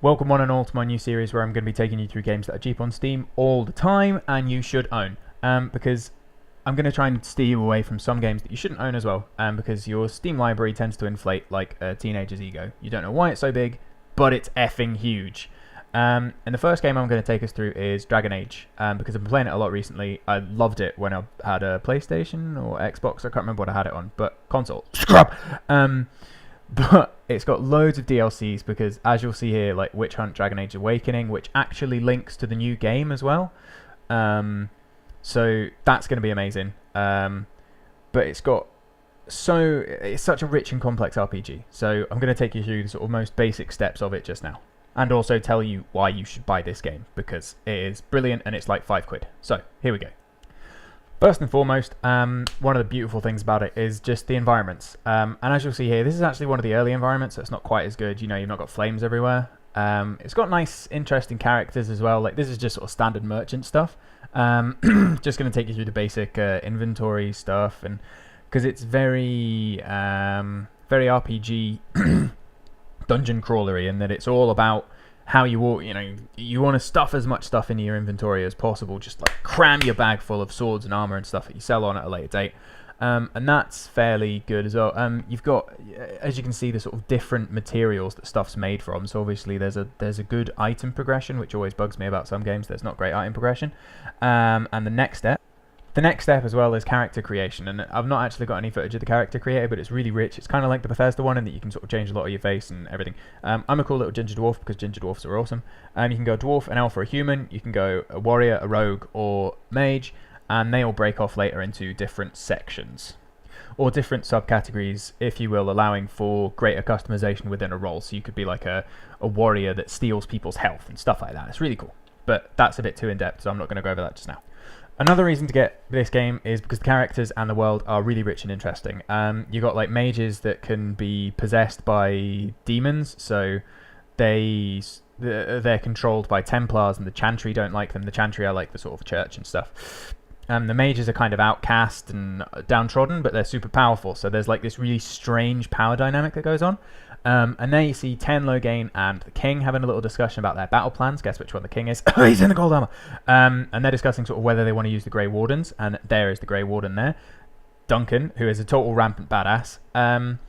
Welcome one and all to my new series where I'm going to be taking you through games that are cheap on Steam all the time and you should own. Because I'm going to try and steer you away from some games that you shouldn't own as well, because your Steam library tends to inflate like a teenager's ego. You don't know why it's so big, but it's effing huge. And the first game I'm going to take us through is Dragon Age, because I've been playing it a lot recently. I loved it when I had a PlayStation or Xbox, I can't remember what I had it on, but console. Scrub! But it's got loads of DLCs because, as you'll see here, like Witch Hunt Dragon Age Awakening, which actually links to the new game as well. So that's going to be amazing. But it's such a rich and complex RPG. So I'm going to take you through the sort of most basic steps of it just now. And also tell you why you should buy this game, because it is brilliant and it's like £5. So here we go. First and foremost, one of the beautiful things about it is just the environments. And as you'll see here, this is actually one of the early environments, so it's not quite as good. You know, you've not got flames everywhere. It's got nice, interesting characters as well. Like, this is just sort of standard merchant stuff. Just going to take you through the basic inventory stuff, and because it's very RPG dungeon crawlery, in that it's all about how you want to stuff as much stuff into your inventory as possible, just like cram your bag full of swords and armor and stuff that you sell on at a later date, and that's fairly good as well. You've got, as you can see, the sort of different materials that stuff's made from. So obviously there's a good item progression, which always bugs me about some games. There's not great item progression, and the next step as well is character creation, and I've not actually got any footage of the character creator, but it's really rich. It's kind of like the Bethesda one in that you can sort of change a lot of your face and everything. I'm a cool little ginger dwarf because ginger dwarfs are awesome. You can go dwarf, an elf, or a human. You can go a warrior, a rogue, or mage, and they all break off later into different sections or different subcategories, if you will, allowing for greater customization within a role. So you could be like a warrior that steals people's health and stuff like that. It's really cool, but that's a bit too in-depth, so I'm not going to go over that just now. Another reason to get this game is because the characters and the world are really rich and interesting. You got like mages that can be possessed by demons, so they're controlled by Templars, and the Chantry don't like them. The Chantry are like the sort of church and stuff. The mages are kind of outcast and downtrodden, but they're super powerful. So there's like this really strange power dynamic that goes on. And there you see Ten Loghain and the King having a little discussion about their battle plans. Guess which one the King is? He's in the gold armor. And they're discussing sort of whether they want to use the Grey Wardens. And there is the Grey Warden there. Duncan, who is a total rampant badass. And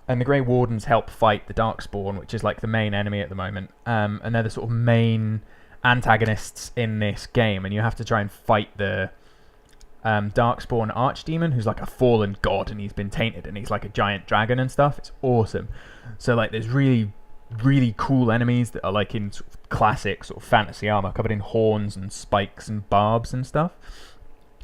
the Grey Wardens help fight the Darkspawn, which is like the main enemy at the moment. And they're the sort of main antagonists in this game. And you have to try and fight the Darkspawn Archdemon, who's like a fallen god, and he's been tainted, and he's like a giant dragon and stuff. It's awesome. So like there's really, really cool enemies that are like in sort of classic sort of fantasy armor, covered in horns and spikes and barbs and stuff.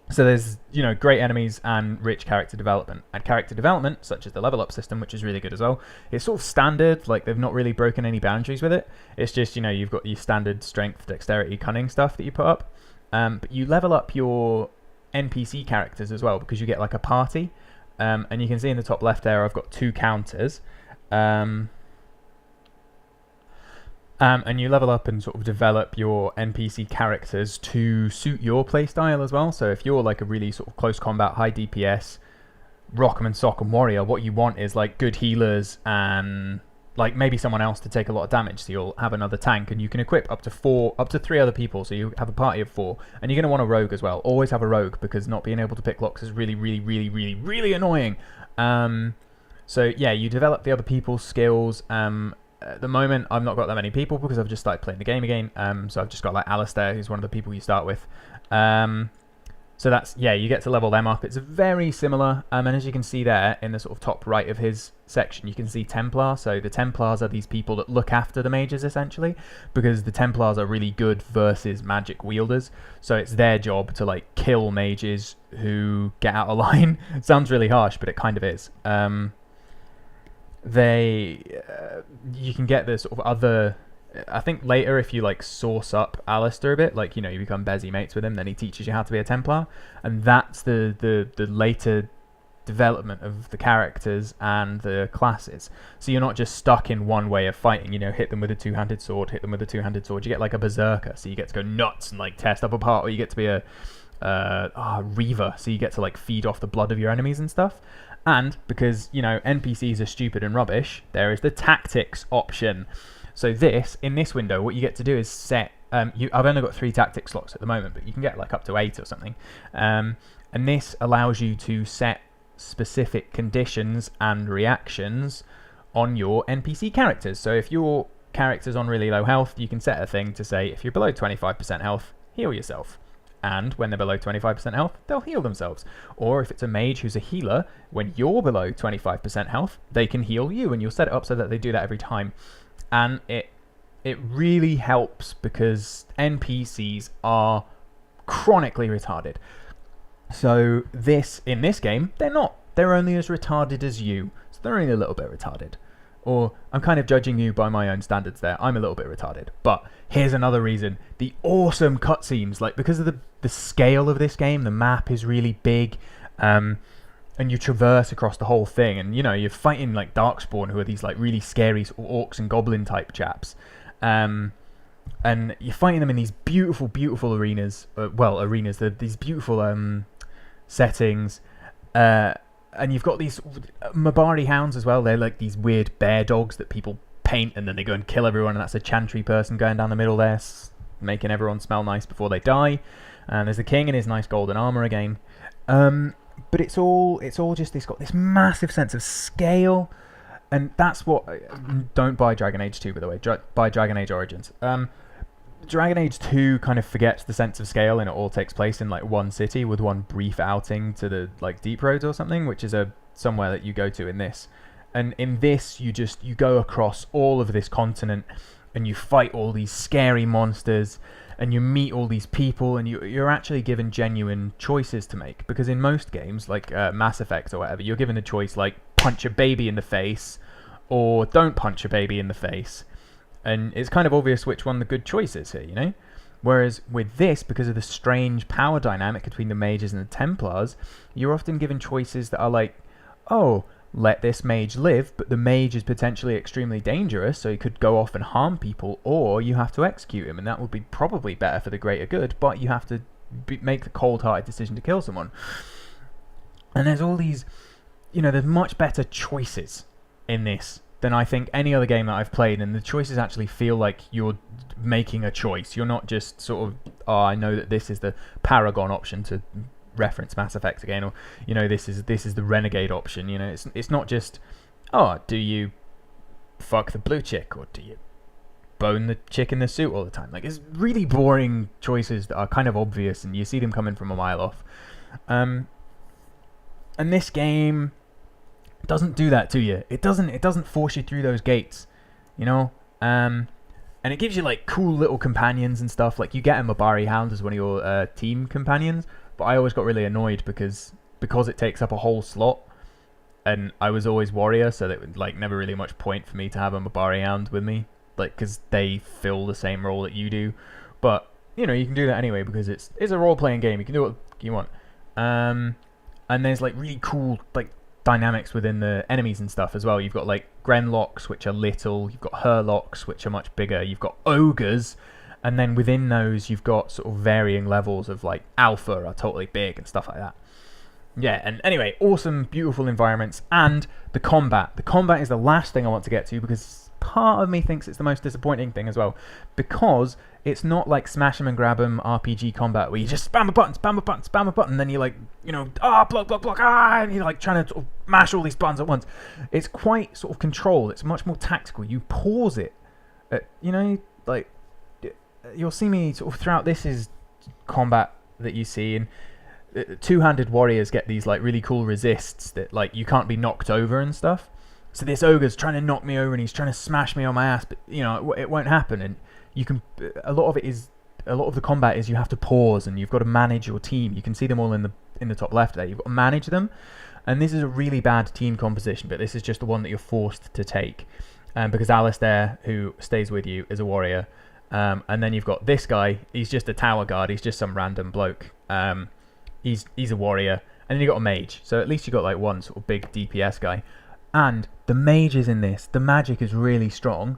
So there's, great enemies and rich character development. And character development, such as the level up system, which is really good as well. It's sort of standard, like they've not really broken any boundaries with it. It's just, you've got your standard strength, dexterity, cunning stuff that you put up. But you level up your NPC characters as well, because you get like a party, and you can see in the top left there I've got 2 counters, and you level up and sort of develop your NPC characters to suit your playstyle as well. So if you're like a really sort of close combat, high DPS rock'em and sock'em warrior, what you want is like good healers and like maybe someone else to take a lot of damage, so you'll have another tank, and you can equip up to 3 other people, so you have a party of 4, and you're going to want a rogue as well. Always have a rogue, because not being able to pick locks is really, really, really, really, really annoying. So yeah, you develop the other people's skills. At the moment I've not got that many people because I've just started playing the game again, so I've just got like Alistair, who's one of the people you start with. So that's, yeah, you get to level them up. It's very similar, and as you can see there in the sort of top right of his section, you can see Templar. So the Templars are these people that look after the mages, essentially, because the Templars are really good versus magic wielders. So it's their job to like kill mages who get out of line. It sounds really harsh, but it kind of is. You can get the sort of other, I think later, if you like source up Alistair a bit, like, you become Bezzy mates with him, then he teaches you how to be a Templar, and that's the later development of the characters and the classes. So you're not just stuck in one way of fighting, hit them with a two-handed sword, hit them with a two-handed sword. You get like a berserker, so you get to go nuts and like tear stuff apart, or you get to be a reaver, so you get to like feed off the blood of your enemies and stuff. And because, NPCs are stupid and rubbish, there is the tactics option. So in this window, what you get to do is set. I've only got 3 tactic slots at the moment, but you can get like up to 8 or something. And this allows you to set specific conditions and reactions on your NPC characters. So if your character's on really low health, you can set a thing to say, if you're below 25% health, heal yourself. And when they're below 25% health, they'll heal themselves. Or if it's a mage who's a healer, when you're below 25% health, they can heal you, and you'll set it up so that they do that every time. And it really helps because NPCs are chronically retarded. So in this game, they're not. They're only as retarded as you. So they're only a little bit retarded. Or I'm kind of judging you by my own standards there. I'm a little bit retarded. But here's another reason. The awesome cutscenes, like because of the scale of this game, the map is really big, and you traverse across the whole thing, and you're fighting like Darkspawn, who are these like really scary sort of orcs and goblin type chaps, and you're fighting them in these beautiful, beautiful arenas. They're these beautiful settings. And you've got these Mabari hounds as well. They're like these weird bear dogs that people paint, and then they go and kill everyone, and that's a chantry person going down the middle there, making everyone smell nice before they die. And there's the king in his nice golden armor again. But it's all just, it's got this massive sense of scale, and that's what... Don't buy Dragon Age 2, by the way. Buy Dragon Age Origins. Dragon Age 2 kind of forgets the sense of scale, and it all takes place in like one city with one brief outing to the like Deep Roads or something, which is somewhere that you go to in this. And in this, you go across all of this continent, and you fight all these scary monsters, and you meet all these people, and you're actually given genuine choices to make. Because in most games, like Mass Effect or whatever, you're given a choice like punch a baby in the face, or don't punch a baby in the face. And it's kind of obvious which one the good choice is here, Whereas with this, because of the strange power dynamic between the mages and the Templars, you're often given choices that are like, oh, let this mage live, but the mage is potentially extremely dangerous, so he could go off and harm people, or you have to execute him, and that would be probably better for the greater good, but you have to make the cold-hearted decision to kill someone. And there's all these, there's much better choices in this than I think any other game that I've played, and the choices actually feel like you're making a choice. You're not just sort of, oh, I know that this is the Paragon option, to reference Mass Effect again, or this is the Renegade option. It's not just, oh, do you fuck the blue chick, or do you bone the chick in the suit all the time? Like, it's really boring choices that are kind of obvious, and you see them coming from a mile off. And this game doesn't do that to you. It doesn't force you through those gates, and it gives you like cool little companions and stuff. Like, you get a Mabari Hound as one of your team companions, but I always got really annoyed because it takes up a whole slot, and I was always warrior, so that would like never really much point for me to have a Mabari Hound with me, like, because they fill the same role that you do. But you can do that anyway because it's a role-playing game. You can do what you want. And there's like really cool like dynamics within the enemies and stuff as well. You've got like Grenlocks, which are little. You've got Herlocks, which are much bigger. You've got ogres, and then within those you've got sort of varying levels of like alpha are totally big and stuff like that. Yeah, and anyway, awesome, beautiful environments. And the combat. The combat is the last thing I want to get to, because part of me thinks it's the most disappointing thing as well, because it's not like smash 'em and grab 'em RPG combat where you just spam a button, spam a button, spam a button, and then you're like, block, block, block, and you're like trying to sort of mash all these buttons at once. It's quite sort of controlled. It's much more tactical. You pause it. Like, you'll see me sort of throughout this is combat that you see, and two-handed warriors get these like really cool resists that like you can't be knocked over and stuff. So this ogre's trying to knock me over and he's trying to smash me on my ass, but it won't happen. And you can, a lot of the combat is you have to pause, and you've got to manage your team. You can see them all in the top left there. You've got to manage them, and this is a really bad team composition, but this is just the one that you're forced to take, because Alistair, who stays with you, is a warrior, and then you've got this guy. He's just a tower guard. He's just some random bloke. He's a warrior, and then you got a mage. So at least you got like one sort of big DPS guy. And the mages in this, the magic is really strong,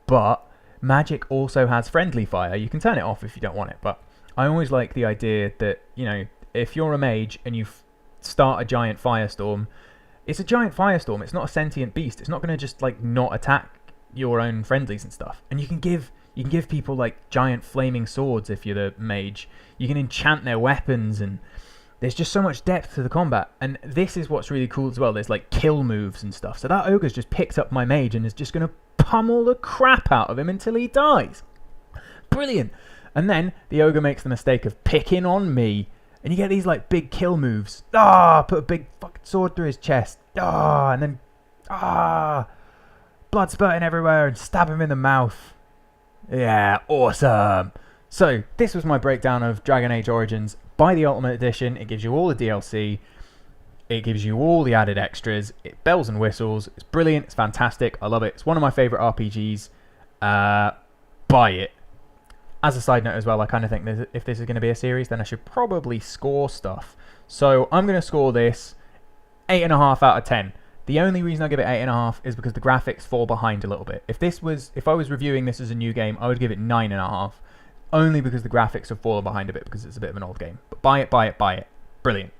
but magic also has friendly fire. You can turn it off if you don't want it, but I always like the idea that, if you're a mage and you start a giant firestorm, it's a giant firestorm. It's not a sentient beast. It's not going to just like not attack your own friendlies and stuff. And you can give people like giant flaming swords if you're the mage. You can enchant their weapons, and there's just so much depth to the combat. And this is what's really cool as well. There's like kill moves and stuff. So that ogre's just picked up my mage and is just going to pummel the crap out of him until he dies. Brilliant. And then the ogre makes the mistake of picking on me, and you get these like big kill moves. Put a big fucking sword through his chest. And then blood spurting everywhere, and stab him in the mouth. Yeah, awesome. So this was my breakdown of Dragon Age Origins by the Ultimate Edition. It gives you all the DLC. It gives you all the added extras. It bells and whistles. It's brilliant. It's fantastic. I love it. It's one of my favourite RPGs. Buy it. As a side note as well, I kind of think that if this is going to be a series, then I should probably score stuff. So I'm going to score this 8.5 out of 10. The only reason I give it 8.5 is because the graphics fall behind a little bit. If I was reviewing this as a new game, I would give it 9.5. Only because the graphics have fallen behind a bit because it's a bit of an old game. But buy it, buy it, buy it. Brilliant.